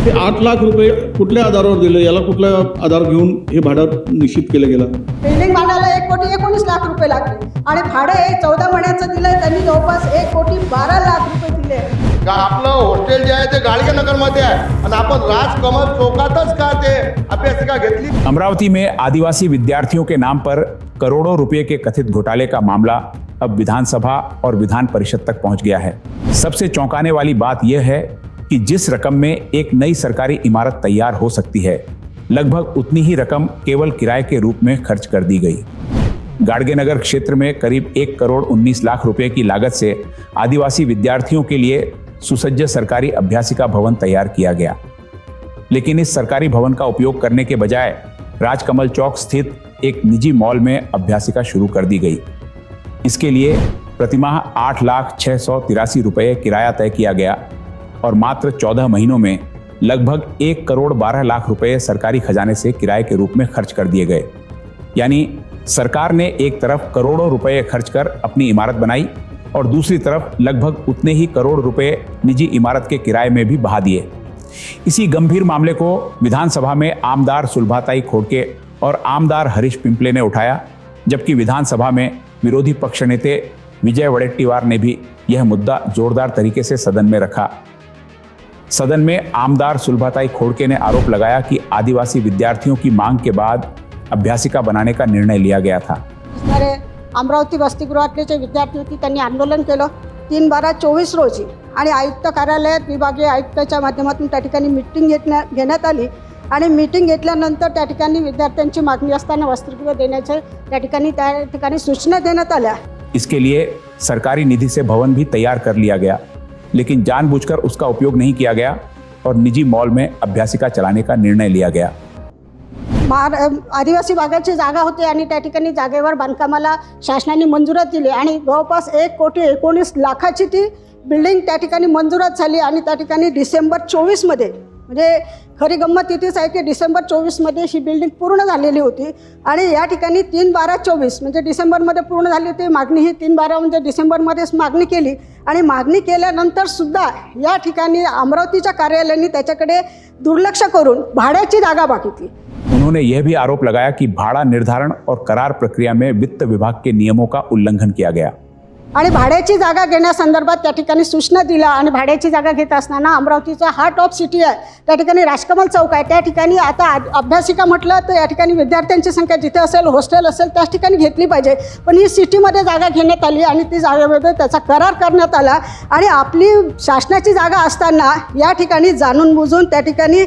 ते 8 लाख रुपये कुठल्या आधारावर दिले, याला कुठला आधार घेऊन हे भाडं निश्चित केलं गेलं? बिल्डिंग बांधायला 1,19,00,000 रुपये लागले आणि भाडं हे 14 महिन्याचं दिलंय त्यांनी, जवळपास 1,12,00,000 रुपये दिले. आपलं हॉस्टेल जे आहे ते गाडगेनगरमध्ये आहे आणि आपण राजकमल चौकातच का ते अभ्यासिका घेतली? अमरावती में आदिवासी विद्यार्थियों के नाम पर करोड़ों रुपए के कथित घोटाले का मामला अब विधानसभा और विधान परिषद तक पहुंच गया है। सबसे चौंकाने वाली बात यह है कि जिस रकम में एक नई सरकारी इमारत तैयार हो सकती है, लगभग उतनी ही रकम केवल किराए के रूप में खर्च कर दी गई। गाडगेनगर क्षेत्र में करीब 1,19,00,000 रुपए की लागत से आदिवासी विद्यार्थियों के लिए सुसज्ज सरकारी अभ्यासिका भवन तैयार किया गया, लेकिन इस सरकारी भवन का उपयोग करने के बजाय राजकमल चौक स्थित एक निजी मॉल में अभ्यासिका शुरू कर दी गई। इसके लिए प्रतिमाह 8,06,83 रुपये किराया तय किया गया और मात्र 14 महीनों में लगभग 1,12,00,000 रुपये सरकारी खजाने से किराए के रूप में खर्च कर दिए गए। यानी सरकार ने एक तरफ करोड़ों रुपए खर्च कर अपनी इमारत बनाई और दूसरी तरफ लगभग उतने ही करोड़ रुपए निजी इमारत के किराए में भी बहा दिए। इसी गंभीर मामले को विधानसभा में आमदार सुलभाताई खोड़के और आमदार हरीश पिंपले ने उठाया, जबकि विधानसभा में विरोधी पक्ष नेते विजय वडेट्टीवार ने भी यह मुद्दा जोरदार तरीके से सदन में रखा। सदन में आमदार सुलभाताई खोड़के ने आरोप लगाया कि आदिवासी विद्यार्थियों की मांग के बाद अभ्यासिका बनाने का निर्णय लिया गया था। अमरावती वसतिगृहातले जे विद्यार्थी होते त्यांनी आंदोलन केलं 3/12/24 रोजी आणि आयुक्त कार्यालयात विभागीय आयुक्ताच्या माध्यमातून त्या ठिकाणी मीटिंग घेण्यात आली आणि मीटिंग घेतल्यानंतर त्या ठिकाणी विद्यार्थ्यांची मागणी असताना वसतिगृह देण्याचे त्या ठिकाणी सूचना देण्यात आल्या। इसके लिए सरकारी निधि से भवन भी तैयार कर लिया गया, लेकिन जानबूझकर उसका उपयोग नहीं किया गया और निजी मॉल में अभ्यासिका चलाने का निर्णय लिया गया। आदिवासी भागाची जागा होती आणि त्या ठिकाणी जागेवर बांधकामाला शासनाने मंजुरात दिली आणि जवळपास 1,19,00,000ची ती बिल्डिंग त्या ठिकाणी मंजुरात झाली आणि त्या ठिकाणी डिसेंबर 24 मध्ये, म्हणजे खरी गंमत इथेच आहे की डिसेंबर 24 मध्ये ही बिल्डिंग पूर्ण झालेली होती आणि या ठिकाणी 3/12/24 म्हणजे डिसेंबरमध्ये पूर्ण झाली होती मागणी। ही 3/12 म्हणजे डिसेंबरमध्येच मागणी केली आणि मागणी केल्यानंतर सुद्धा या ठिकाणी अमरावतीच्या कार्यालयाने त्याच्याकडे दुर्लक्ष करून भाड्याची जागा मागितली। उन्होंने यह भी आरोप लगाया कि भाड़ा निर्धारण और करार प्रक्रिया में वित्त विभाग के नियमों का उल्लंघन किया गया आणि भाड्याची जागा घेण्यासंदर्भात त्या ठिकाणी सूचना दिल्या आणि भाड्याची जागा घेत असताना अमरावतीचा हार्ट ऑफ सिटी आहे, त्या ठिकाणी राजकमल चौक आहे, त्या ठिकाणी आता अभ्यासिका म्हटलं तर या ठिकाणी विद्यार्थ्यांची संख्या जिथे असेल, हॉस्टेल असेल त्याच ठिकाणी घेतली पाहिजे, पण ही सिटीमध्ये जागा घेण्यात आली आणि ती जागेमध्ये त्याचा करार करण्यात आला आणि आपली शासनाची जागा असताना या ठिकाणी जाणून बुजून त्या ठिकाणी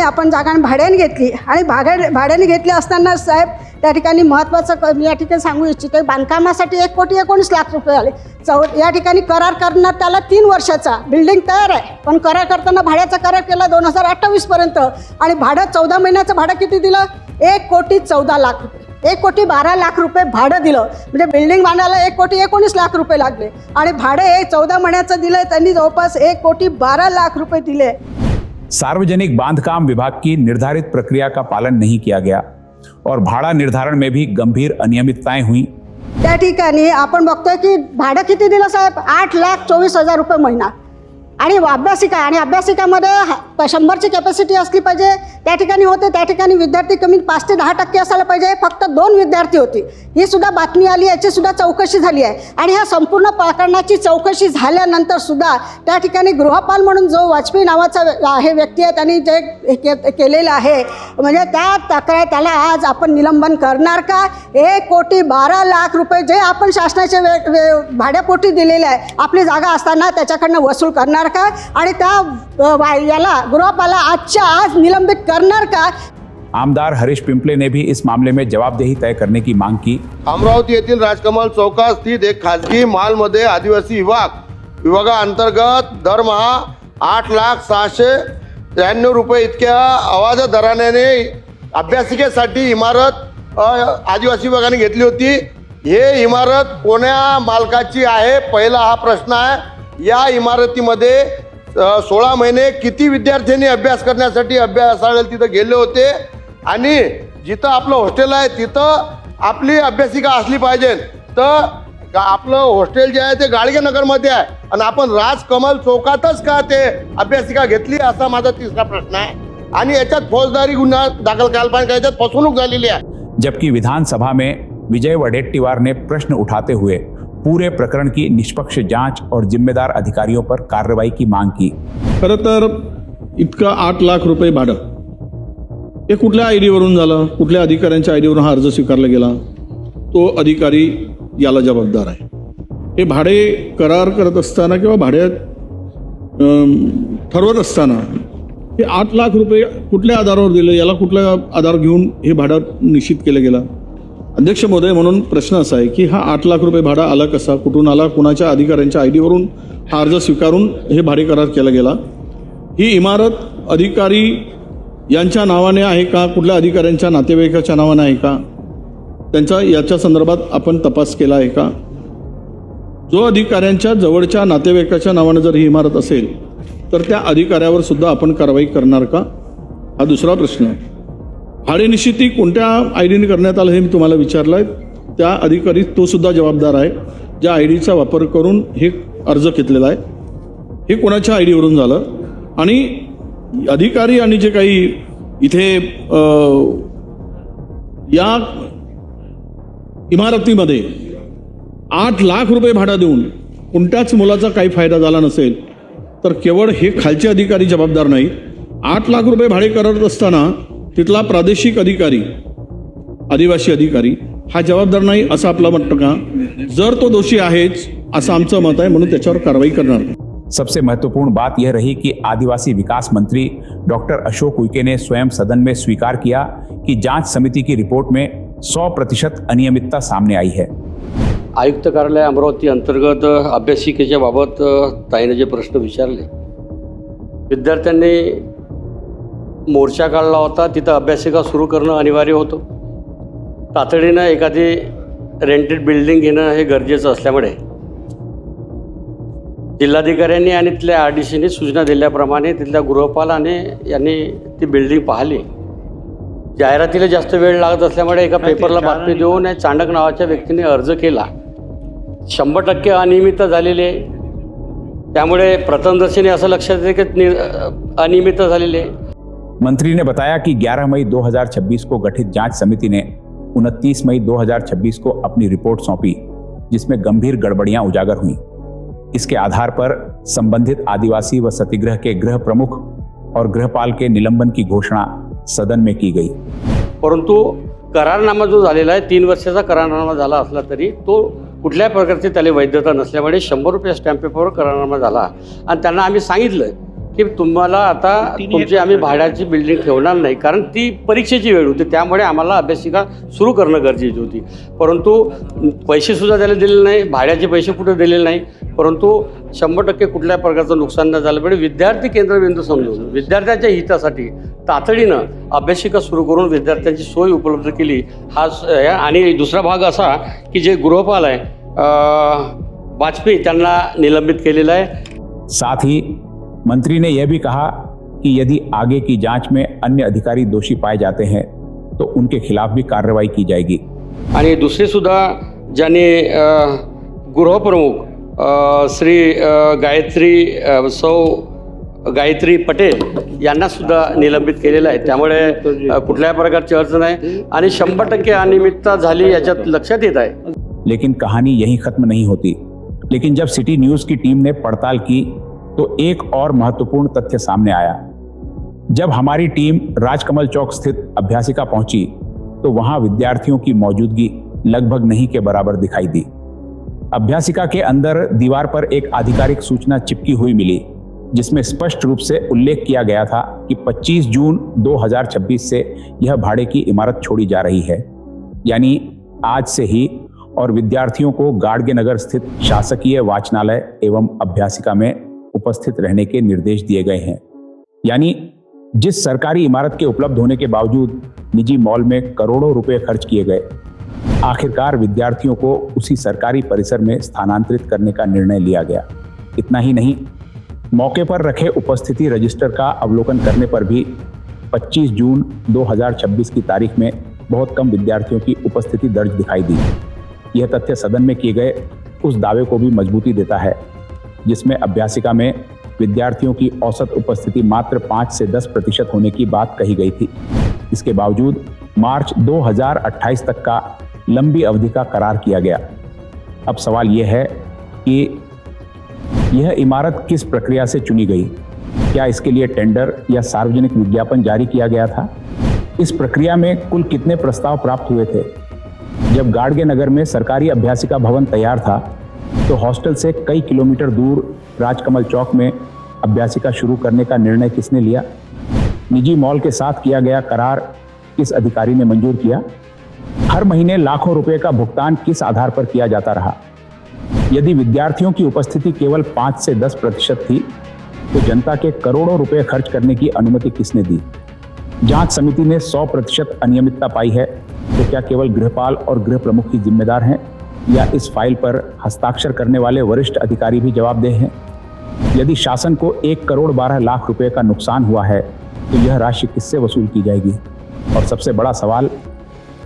आपण जागा भाड्याने घेतली आणि भाड्याने घेतली असताना साहेब त्या ठिकाणी महत्त्वाचं मी या ठिकाणी सांगू इच्छिते, बांधकामासाठी 1,19,00,000 रुपये आले। या ठिकाणी करार करण्यात त्याला 3 वर्षाचा, बिल्डिंग तयार आहे पण करार करताना भाड्याचा करार केला 2028 पर्यंत आणि भाडं 14 महिन्याचं भाडं किती दिलं? 1,14,00,000 रुपये, 1,12,00,000 रुपये भाडं दिलं, म्हणजे बिल्डिंग बांधायला 1,19,00,000 रुपये लागले आणि भाडं हे 14 महिन्याचं दिलं, त्यांनी जवळपास 1,12,00,000 रुपये दिले। सार्वजनिक बांधकाम विभाग की निर्धारित प्रक्रिया का पालन नहीं किया गया और भाड़ा निर्धारण में भी गंभीर अनियमितताएं हुई। त्या ठिकाणी आपण बघतोय की भाडं किती दिलं साहेब? 8,24,000 रुपये महिना आणि अभ्यासिकामध्ये 100ची कॅपॅसिटी असली पाहिजे, त्या ठिकाणी होते त्या ठिकाणी विद्यार्थी कमी 5 ते 10% असायला पाहिजे, फक्त 2 विद्यार्थी होते। ही सुद्धा बातमी आली, याची सुद्धा चौकशी झाली आहे आणि ह्या संपूर्ण प्रकरणाची चौकशी झाल्यानंतर सुद्धा त्या ठिकाणी गृहपाल म्हणून जो वाजपेयी नावाचा हे व्यक्ती आहे त्यांनी जे केलेलं आहे, म्हणजे त्या तक्रार त्याला आज आपण निलंबन करणार का? 1,12,00,000 रुपये जे आपण शासनाच्या भाड्यापोटी दिलेले आहे, आपली जागा असताना त्याच्याकडनं वसूल करणार का आणि त्या याला गृहपाला आजच्या आज निलंबित करणार का? आमदार हरीश पिंपले ने भी इस मामले में जवाबदेही तय करने की मांग की। अमरावती येथील राजकमल चौकात स्थित एक खाजगी मॉलमध्ये आदिवासी विभागाअंतर्गत दरमहा 8,06,93 रुपये इतक्या आवाज दराने अभ्यासिकेसाठी इमारत आदिवासी विभागाने घेतली होती। हे इमारत कोण्या मालकाची आहे? पहिला हा प्रश्न आहे। या इमारतीमध्ये 16 महिने किती विद्यार्थ्यांनी अभ्यास करण्यासाठी अभ्यासाला तिथं गेले होते आणि जिथं आपलं हॉस्टेल आहे तिथं आपली अभ्यासिका असली पाहिजे। तर का आपलं हॉस्टेल जे आहे ते गाडगेनगरमध्ये आहे आणि आपण राजकमल चौकातच का ते अभ्यासिका घेतली असा माझा तिसरा प्रश्न आहे. आणि याच्यात फौजदारी गुन्हा दाखल करायला पाहिजे, याच्यात फसवणूक झालेली आहे. जबकि विधानसभा में विजय वडेट्टीवार ने प्रश्न उठाते हुए पूरे प्रकरण की निष्पक्ष जांच और जिम्मेदार अधिकारियों पर कार्रवाई की मांग की. खरं तर इतका 8 लाख रुपये भाडं हे कुठल्या आय डीवरून झालं, कुठल्या अधिकाऱ्यांच्या आय डीवरून हा अर्ज स्वीकारला गेला, तो अधिकारी याला जबाबदार आहे. हे भाडे करार करत असताना किंवा भाडे ठरवत असताना हे 8 लाख रुपये कुठल्या आधारावर दिले, याला कुठला आधार घेऊन हे भाडं निश्चित केलं गेलं. अध्यक्ष महोदय, म्हणून प्रश्न असा आहे की हा 8 लाख रुपये भाडा आला कसा, कुठून आला, कुणाच्या अधिकाऱ्यांच्या आय डीवरून हा अर्ज स्वीकारून हे भाडे करार केला गेला. ही इमारत अधिकारी यांच्या नावाने आहे का, कुठल्या अधिकाऱ्यांच्या नातेवाईकाच्या नावाने आहे का, त्यांचा याच्या संदर्भात आपण तपास केला आहे का. जो अधिकाऱ्यांच्या जवळच्या नातेवाईकाच्या नावाने जर ही इमारत असेल तर त्या अधिकाऱ्यावर सुद्धा आपण कारवाई करणार का, हा दुसरा प्रश्न आहे. भाडे निश्चिती कोणत्या आय डीने करण्यात आलं हे मी तुम्हाला विचारलं आहे. त्या अधिकारी तो सुद्धा जबाबदार आहे ज्या आय डीचा वापर करून हे अर्ज घेतलेला आहे. हे कोणाच्या आय डीवरून झालं आणि अधिकारी आणि जे काही इथे या इमारतीमध्ये 8 लाख रुपये भाडा देऊन कोणत्याच मुलाचा काही फायदा झाला नसेल तर केवळ हे खालचे अधिकारी जबाबदार नाहीत. 8 लाख रुपये भाडे करत असताना तिथला प्रादेशिक अधिकारी, आदिवासी अधिकारी हा जबाबदार नाही असं आपलं म्हणतं का? जर तो दोषी आहेच असं आमचं मत आहे, म्हणून त्याच्यावर कारवाई करणार. सबसे महत्वपूर्ण बात यह रही कि आदिवासी विकास मंत्री डॉक्टर अशोक उइके ने स्वयं सदन में स्वीकार किया कि जांच समिति की रिपोर्ट में 100% अनियमितता सामने आई है. आयुक्त कार्यालय अमरावती अंतर्गत अभ्यासिकेच्या बाबत ताईने जे प्रश्न विचारले, विद्यार्थ्यांनी मोर्चा काढला होता, तिथं अभ्यासिका सुरू करणं अनिवार्य होतं. तातडीनं एखादी रेंटेड बिल्डिंग घेणं हे गरजेचं असल्यामुळे जिल्हाधिकाऱ्यांनी आणि तिथल्या RDCने सूचना दिल्याप्रमाणे तिथल्या गृहपालाने यांनी ती बिल्डिंग पाहिली. जाहिरातीला जास्त वेळ लागत असल्यामुळे एका पेपरला बातमी देऊन चांडक नावाच्या व्यक्तीने अर्ज केला. 100% अनियमितता झालेली आहे. त्यामुळे प्रथमदर्शनी असं लक्षात येते की अनियमितता झालेली आहे. मंत्री ने बताया कि 11 मई 2026 को गठित जांच समिति ने 29 मई 2026 को अपनी रिपोर्ट सौंपी, जिसमें गंभीर गड़बड़ियां उजागर हुई. इसके आधार पर संबंधित आदिवासी व सतिगृह के गृह प्रमुख और गृहपाल के निलंबन की घोषणा सदन में की गई. परंतु करारनामा जो झालेला आहे, 3 वर्षाचा करारनामा झाला असला तरी तो कुठल्याही प्रकारची त्याला वैधता नसल्यामुळे 100 रुपये स्टॅम्प पेपरवर करारनामा झाला. आणि त्यांना आम्ही सांगितलं की तुम्हाला आता तुमची आम्ही भाड्याची बिल्डिंग ठेवणार नाही, कारण ती परीक्षेची वेळ होती, त्यामुळे आम्हाला अभ्यासिका सुरू करणं गरजेची होती. परंतु पैसेसुद्धा त्याला दिलेले नाही, भाड्याचे पैसे कुठे दिलेले नाही. परंतु 100% कुठल्याही प्रकारचं नुकसान न झालं पाहिजे, विद्यार्थी केंद्रबिंदू समजून विद्यार्थ्यांच्या हितासाठी तातडीनं अभ्यासिका सुरू करून विद्यार्थ्यांची सोय उपलब्ध केली. आणि दुसरा भाग असा की जे गृहपाल आहे वाजपेयी त्यांना निलंबित केलेलं आहे. साथ ही मंत्री ने यह भी कहा कि यदि आगे की जांच में अन्य अधिकारी दोषी पाए जाते हैं तो उनके खिलाफ भी कार्रवाई की जाएगी. आणि दुसरे सुद्धा ज्याने गृहप्रमुख श्री गायत्री पटेल यांना सुद्धा निलंबित केलेलं आहे. त्यामुळे कुठल्याही प्रकारची अडचण नाही आणि 100% अनियमितता झाली याच्यात लक्षात येत आहे. लेकिन कहानी यहीं खत्म नहीं होती. लेकिन जब सिटी न्यूज की टीम ने पड़ताल की तो एक और महत्वपूर्ण तथ्य सामने आया. जब हमारी टीम राजकमल चौक स्थित अभ्यासिका पहुंची तो वहां विद्यार्थियों की मौजूदगी लगभग नहीं के बराबर दिखाई दी. अभ्यासिका के अंदर दीवार पर एक आधिकारिक सूचना चिपकी हुई मिली, जिसमें स्पष्ट रूप से उल्लेख किया गया था कि 25 जून 2026 से यह भाड़े की इमारत छोड़ी जा रही है, यानी आज से ही, और विद्यार्थियों को गाडगेनगर स्थित शासकीय वाचनालय एवं अभ्यासिका में उपस्थित रहने के निर्देश दिए गए हैं. यानी जिस सरकारी इमारत के उपलब्ध होने के बावजूद निजी मॉल में करोड़ों रुपए खर्च किए गए, आखिरकार विद्यार्थियों को उसी सरकारी परिसर में स्थानांतरित करने का निर्णय लिया गया. इतना ही नहीं, मौके पर रखे उपस्थिति रजिस्टर का अवलोकन करने पर भी 25 जून 2026 की तारीख में बहुत कम विद्यार्थियों की उपस्थिति दर्ज दिखाई दी. यह तथ्य सदन में किए गए उस दावे को भी मजबूती देता है जिसमें अभ्यासिका में विद्यार्थियों की औसत उपस्थिति मात्र 5 से 10% होने की बात कही गई थी। इसके बावजूद मार्च 2028 तक का लंबी अवधि का करार किया गया। अब सवाल यह है कि यह इमारत किस प्रक्रिया से चुनी गई? क्या इसके लिए टेंडर या सार्वजनिक विज्ञापन जारी किया गया था? इस प्रक्रिया में कुल कितने प्रस्ताव प्राप्त हुए थे? जब गाडगे नगर में सरकारी अभ्यासिका भवन तैयार था तो हॉस्टल से कई किलोमीटर दूर राजकमल चौक में अभ्यासिका शुरू करने का निर्णय किसने लिया? निजी मॉल के साथ किया गया करार किस अधिकारी ने मंजूर किया? हर महीने लाखों रुपए का भुगतान किस आधार पर किया जाता रहा? यदि विद्यार्थियों की उपस्थिति केवल 5 से 10% थी तो जनता के करोड़ों रुपए खर्च करने की अनुमति किसने दी? जांच समिति ने 100% अनियमितता पाई है तो क्या केवल गृहपाल और गृह प्रमुख ही जिम्मेदार हैं या इस फाइल पर हस्ताक्षर करने वाले वरिष्ठ अधिकारी भी जवाबदेह हैं? यदि शासन को 1 करोड़ 12 लाख रुपए का नुकसान हुआ है तो यह राशि किससे वसूल की जाएगी? और सबसे बड़ा सवाल,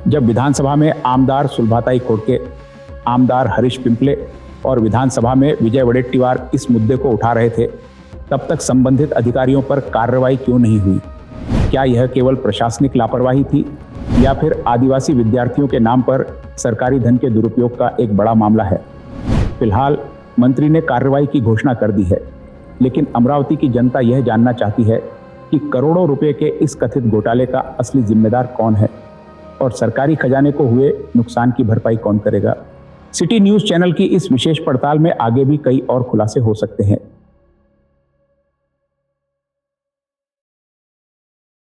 जब विधानसभा में आमदार सुलभाताई खोड़के, आमदार हरीश पिंपले और विधानसभा में विजय वडेट्टीवार इस मुद्दे को उठा रहे थे, तब तक संबंधित अधिकारियों पर कार्रवाई क्यों नहीं हुई? क्या यह केवल प्रशासनिक लापरवाही थी या फिर आदिवासी विद्यार्थियों के नाम पर सरकारी धन के दुरुपयोग का एक बड़ा मामला है? फिलहाल मंत्री ने कार्रवाई की घोषणा कर दी है, लेकिन अमरावती की जनता यह जानना चाहती है कि करोड़ों रुपए के इस कथित घोटाले का असली जिम्मेदार कौन है और सरकारी खजाने को हुए नुकसान की भरपाई कौन करेगा? सिटी न्यूज़ चैनल की इस विशेष पड़ताल में आगे भी कई और खुलासे हो सकते हैं।